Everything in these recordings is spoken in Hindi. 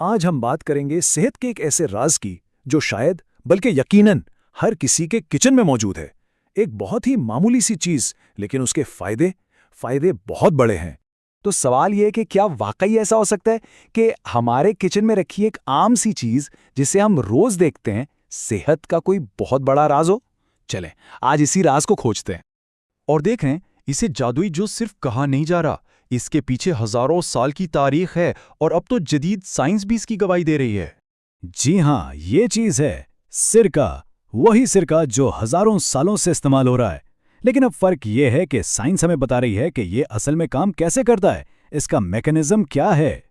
आज हम बात करेंगे सेहत के एक ऐसे राज की जो शायद बल्कि यकीनन हर किसी के किचन में मौजूद है। एक बहुत ही मामूली सी चीज, लेकिन उसके फायदे बहुत बड़े हैं। तो सवाल यह है कि क्या वाकई ऐसा हो सकता है कि हमारे किचन में रखी एक आम सी चीज जिसे हम रोज देखते हैं, सेहत का कोई बहुत बड़ा राज हो? चलें आज इसी राज को खोजते हैं और देखें इसे जादुई जो सिर्फ कहा नहीं जा रहा, इसके पीछे हजारों साल की तारीख है और अब तो जदीद साइंस भी इसकी गवाही दे रही है। जी हाँ, ये चीज है सिरका। वही सिरका जो हजारों सालों से इस्तेमाल हो रहा है। लेकिन अब फर्क ये है कि साइंस हमें बता रही है कि ये असल में काम कैसे करता है, इसका मैकेनिज्म क्या है।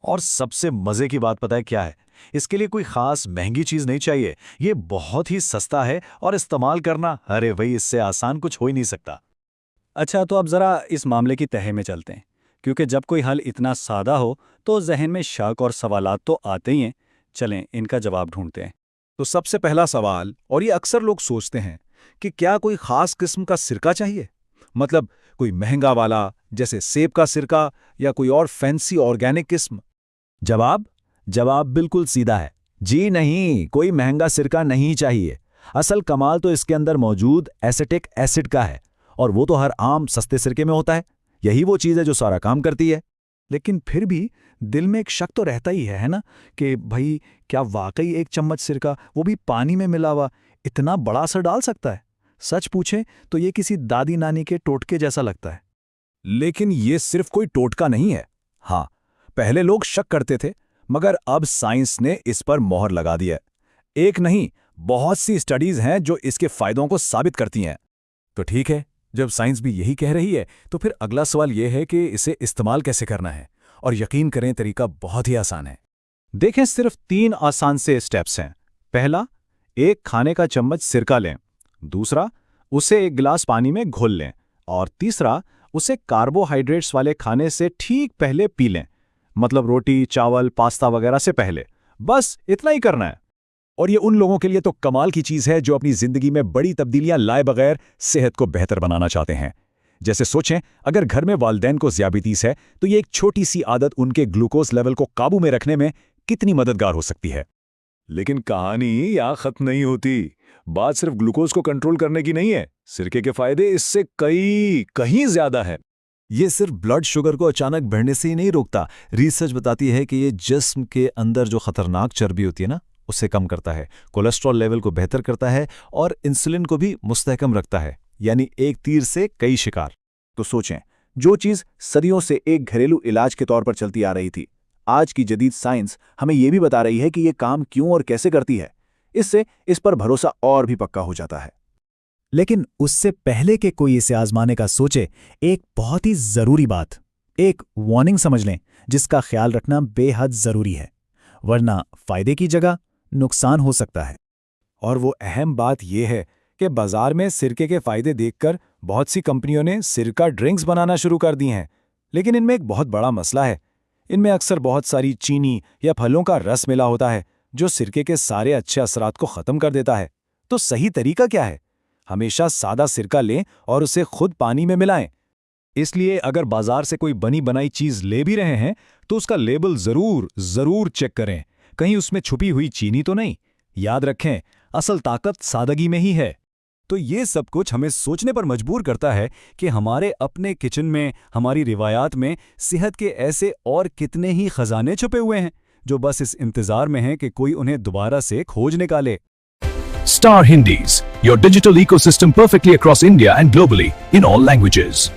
और सबसे मजे की बात पता है क्या है? इसके लिए कोई खास महंगी चीज नहीं चाहिए। ये बहुत ही सस्ता है और इस्तेमाल करना, अरे भाई, इससे आसान कुछ हो ही नहीं सकता। अच्छा, तो अब ज़रा इस मामले की तह में चलते हैं, क्योंकि जब कोई हल इतना सादा हो तो जहन में शक और सवालात तो आते ही हैं। चलें इनका जवाब ढूंढते हैं। तो सबसे पहला सवाल, और ये अक्सर लोग सोचते हैं कि क्या कोई खास किस्म का सिरका चाहिए, मतलब कोई महंगा वाला जैसे सेब का सिरका या कोई और फैंसी ऑर्गेनिक किस्म। जवाब बिल्कुल सीधा है। जी नहीं, कोई महंगा सिरका नहीं चाहिए। असल कमाल तो इसके अंदर मौजूद एसिटिक एसिड का है, और वो तो हर आम सस्ते सिरके में होता है। यही वो चीज़ है जो सारा काम करती है। लेकिन फिर भी दिल में एक शक तो रहता ही है ना, कि भाई क्या वाकई एक चम्मच सिरका, वो भी पानी में मिला हुआ, इतना बड़ा असर डाल सकता है? सच पूछें तो ये किसी दादी नानी के टोटके जैसा लगता है। लेकिन ये सिर्फ कोई टोटका नहीं है। हाँ, पहले लोग शक करते थे, मगर अब साइंस ने इस पर मोहर लगा दी है। एक नहीं, बहुत सी स्टडीज हैं जो इसके फायदों को साबित करती हैं। तो ठीक है, जब साइंस भी यही कह रही है, तो फिर अगला सवाल यह है कि इसे इस्तेमाल कैसे करना है। और यकीन करें, तरीका बहुत ही आसान है। देखें, सिर्फ 3 आसान से स्टेप्स हैं। पहला, एक खाने का चम्मच सिरका लें। दूसरा, उसे 1 गिलास पानी में घोल लें। और तीसरा, उसे कार्बोहाइड्रेट्स वाले खाने से ठीक पहले पी लें, मतलब रोटी, चावल, पास्ता वगैरह से पहले। बस इतना ही करना है। और ये उन लोगों के लिए तो कमाल की चीज़ है जो अपनी ज़िंदगी में बड़ी तब्दीलियां लाए बगैर सेहत को बेहतर बनाना चाहते हैं। जैसे सोचें, अगर घर में वालिदैन को ज़ियाबितीस है, तो ये एक छोटी सी आदत उनके ग्लूकोज लेवल को काबू में रखने में कितनी मददगार हो सकती है। लेकिन कहानी यहाँ खत्म नहीं होती। बात सिर्फ ग्लूकोज को कंट्रोल करने की नहीं है। सिरके के फायदे इससे कहीं ज़्यादा है। ये सिर्फ ब्लड शुगर को अचानक बढ़ने से ही नहीं रोकता। रिसर्च बताती है कि ये जिस्म के अंदर जो खतरनाक चर्बी होती है ना, उसे कम करता है, कोलेस्ट्रॉल लेवल को बेहतर करता है और इंसुलिन को भी मुस्तहकम रखता है। यानी एक तीर से कई शिकार। तो सोचें, जो चीज़ सदियों से एक घरेलू इलाज के तौर पर चलती आ रही थी, आज की जदीद साइंस हमें यह भी बता रही है कि यह काम क्यों और कैसे करती है। इससे इस पर भरोसा और भी पक्का हो जाता है। लेकिन उससे पहले कि कोई इसे आजमाने का सोचे, एक बहुत ही जरूरी बात, एक वार्निंग समझ लें, जिसका ख्याल रखना बेहद जरूरी है, वरना फायदे की जगह नुकसान हो सकता है। और वो अहम बात यह है कि बाजार में सिरके के फायदे देखकर बहुत सी कंपनियों ने सिरका ड्रिंक्स बनाना शुरू कर दी हैं। लेकिन इनमें एक बहुत बड़ा मसला है। इनमें अक्सर बहुत सारी चीनी या फलों का रस मिला होता है, जो सिरके के सारे अच्छे असरात को ख़त्म कर देता है। तो सही तरीका क्या है? हमेशा सादा सिरका लें और उसे खुद पानी में मिलाएं। इसलिए अगर बाजार से कोई बनी बनाई चीज़ ले भी रहे हैं, तो उसका लेबल ज़रूर चेक करें, कहीं उसमें छुपी हुई चीनी तो नहीं। याद रखें, असल ताकत सादगी में ही है। तो ये सब कुछ हमें सोचने पर मजबूर करता है कि हमारे अपने किचन में, हमारी रिवायात में सेहत के ऐसे और कितने ही खजाने छुपे हुए हैं, जो बस इस इंतजार में हैं कि कोई उन्हें दोबारा से खोज निकाले। Star Hindis, your digital ecosystem perfectly across India and globally in all languages.